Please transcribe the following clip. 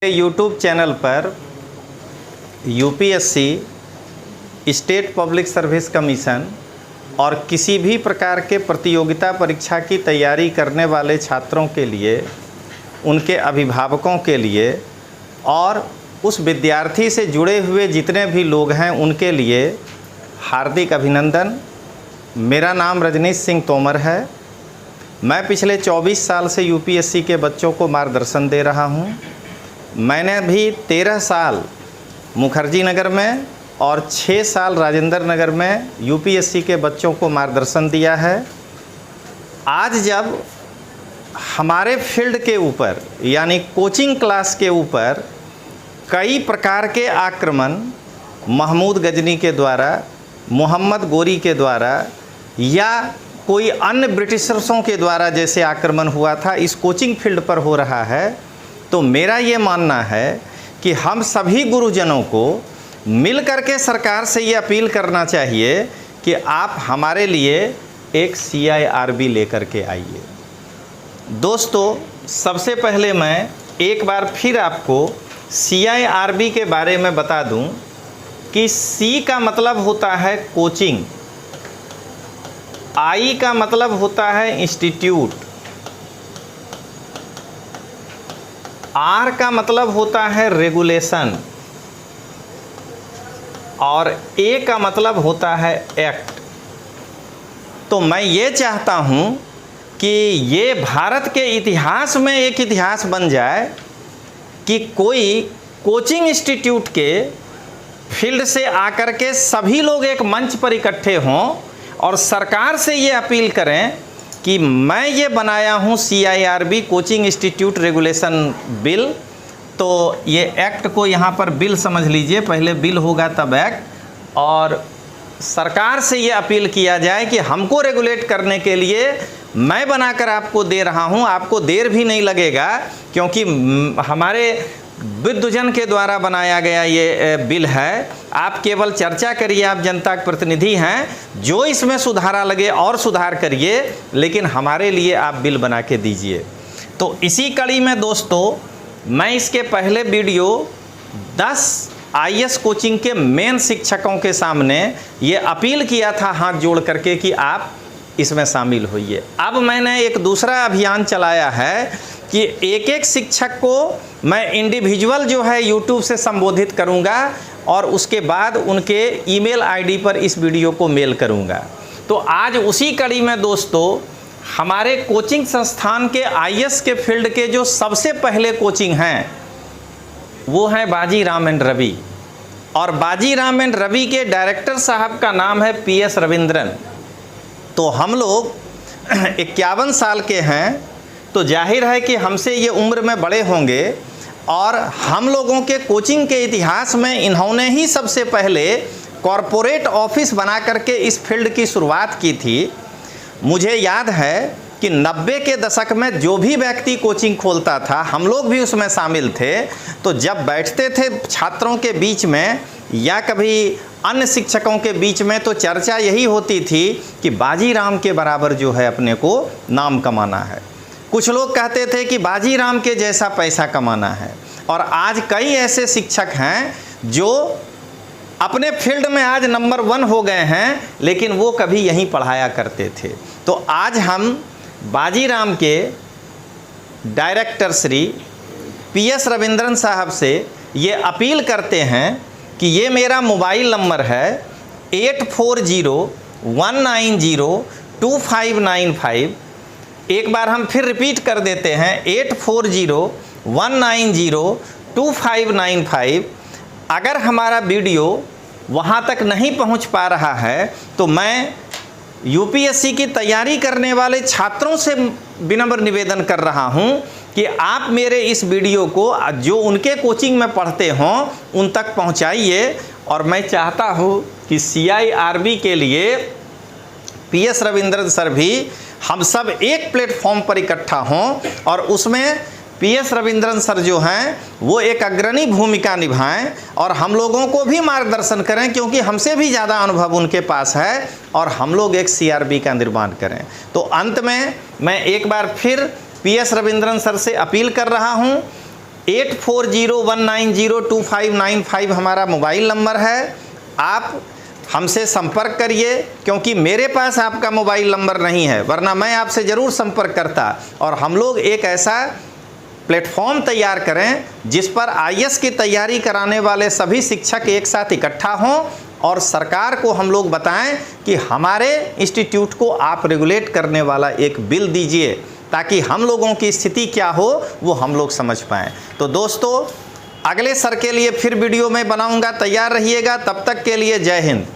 YouTube channel पर UPSC, state public service commission और किसी भी प्रकार के प्रतियोगिता परीक्षा की तैयारी करने वाले छात्रों के लिए, उनके अभिभावकों के लिए और उस विद्यार्थी से जुड़े हुए जितने भी लोग हैं उनके लिए हार्दिक अभिनंदन। मेरा नाम रजनीश सिंह तोमर है। मैं पिछले 24 साल से यूपीएससी के बच्चों को मार्गदर्शन दे रहा हूं। मैंने भी 13 साल मुखर्जी नगर में और 6 साल राजेंद्र नगर में यूपीएससी के बच्चों को मार्गदर्शन दिया है। आज जब हमारे फील्ड के ऊपर यानी कोचिंग क्लास के ऊपर कई प्रकार के आक्रमण महमूद गजनी के द्वारा, मोहम्मद गोरी के द्वारा या कोई अन्य ब्रिटिशर्सों के द्वारा जैसे आक्रमण हुआ था इस कोचिंग फील्ड पर हो रहा है, तो मेरा ये मानना है कि हम सभी गुरुजनों को मिल करके सरकार से ये अपील करना चाहिए कि आप हमारे लिए एक CIRB लेकर के आइए। दोस्तों, सबसे पहले मैं एक बार फिर आपको CIRB के बारे में बता दूं कि C का मतलब होता है कोचिंग, I का मतलब होता है इंस्टीट्यूट, R का मतलब होता है रेगुलेशन और A का मतलब होता है एक्ट। तो मैं ये चाहता हूँ कि ये भारत के इतिहास में एक इतिहास बन जाए कि कोई कोचिंग इंस्टीट्यूट के फील्ड से आकर के सभी लोग एक मंच पर इकट्ठे हों और सरकार से ये अपील करें कि मैं ये बनाया हूँ CIRB coaching institute regulation bill. तो ये एक्ट को यहाँ पर बिल समझ लीजिए, पहले बिल होगा तब एक्ट। और सरकार से ये अपील किया जाए कि हमको रेगुलेट करने के लिए मैं बनाकर आपको दे रहा हूँ, आपको देर भी नहीं लगेगा क्योंकि हमारे विद्वजन के द्वारा बनाया गया ये बिल है। आप केवल चर्चा करिए, आप जनता के प्रतिनिधि हैं, जो इसमें सुधारा लगे और सुधार करिए, लेकिन हमारे लिए आप बिल बना के दीजिए। तो इसी कड़ी में दोस्तों, मैं इसके पहले वीडियो 10 IAS कोचिंग के मेन शिक्षकों के सामने ये अपील किया था हाथ जोड़ करके कि आप इसमें शामिल होइए। अब मैंने एक दूसरा अभियान चलाया है कि एक एक शिक्षक को मैं इंडिविजुअल जो है यूट्यूब से संबोधित करूंगा और उसके बाद उनके ईमेल आईडी पर इस वीडियो को मेल करूंगा। तो आज उसी कड़ी में दोस्तों, हमारे कोचिंग संस्थान के IAS के फील्ड के जो सबसे पहले कोचिंग हैं वो हैं बाजी राम एंड रवि, और बाजी राम एंड रवि के डायरेक्टर साहब का नाम है PS रविंद्रन। तो हम लोग 51 साल के हैं, तो जाहिर है कि हमसे ये उम्र में बड़े होंगे और हम लोगों के कोचिंग के इतिहास में इन्होंने ही सबसे पहले कॉरपोरेट ऑफिस बना करके इस फील्ड की शुरुआत की थी। मुझे याद है कि 90 के दशक में जो भी व्यक्ति कोचिंग खोलता था, हम लोग भी उसमें शामिल थे, तो जब बैठते थे छात्रों के बीच में या कभी अन्य शिक्षकों के बीच में, तो चर्चा यही होती थी कि बाजी राम के बराबर जो है अपने को नाम कमाना है। कुछ लोग कहते थे कि बाजी राम के जैसा पैसा कमाना है। और आज कई ऐसे शिक्षक हैं जो अपने फील्ड में आज नंबर 1 हो गए हैं, लेकिन वो कभी यहीं पढ़ाया करते थे। तो आज हम बाजी राम के डायरेक्टर श्री PS रविंद्रन साहब से ये अपील करते हैं कि ये मेरा मोबाइल नंबर है 8401902595। एक बार हम फिर रिपीट कर देते हैं 8401902595। अगर हमारा वीडियो वहाँ तक नहीं पहुँच पा रहा है तो मैं यूपीएससी की तैयारी करने वाले छात्रों से विनम्र निवेदन कर रहा हूँ कि आप मेरे इस वीडियो को जो उनके कोचिंग में पढ़ते हों उन तक पहुँचाइए। और मैं चाहता हूँ कि CIRB के लिए PS रविंद्रन सर भी हम सब एक प्लेटफॉर्म पर इकट्ठा हों और उसमें PS रविंद्रन सर जो हैं वो एक अग्रणी भूमिका निभाएं और हम लोगों को भी मार्गदर्शन करें, क्योंकि हमसे भी ज़्यादा अनुभव उनके पास है, और हम लोग एक CRB का निर्माण करें। तो अंत में मैं एक बार फिर PS रविंद्रन सर से अपील कर रहा हूं 8401902595 हमारा मोबाइल नंबर है। आप हमसे संपर्क करिए, क्योंकि मेरे पास आपका मोबाइल नंबर नहीं है, वरना मैं आपसे ज़रूर संपर्क करता और हम लोग एक ऐसा प्लेटफॉर्म तैयार करें जिस पर आईएएस की तैयारी कराने वाले सभी शिक्षक एक साथ इकट्ठा हों और सरकार को हम लोग बताएं कि हमारे इंस्टीट्यूट को आप रेगुलेट करने वाला एक बिल दीजिए, ताकि हम लोगों की स्थिति क्या हो वो हम लोग समझ पाएँ। तो दोस्तों, अगले सर के लिए फिर वीडियो में बनाऊंगा, तैयार रहिएगा। तब तक के लिए जय हिंद।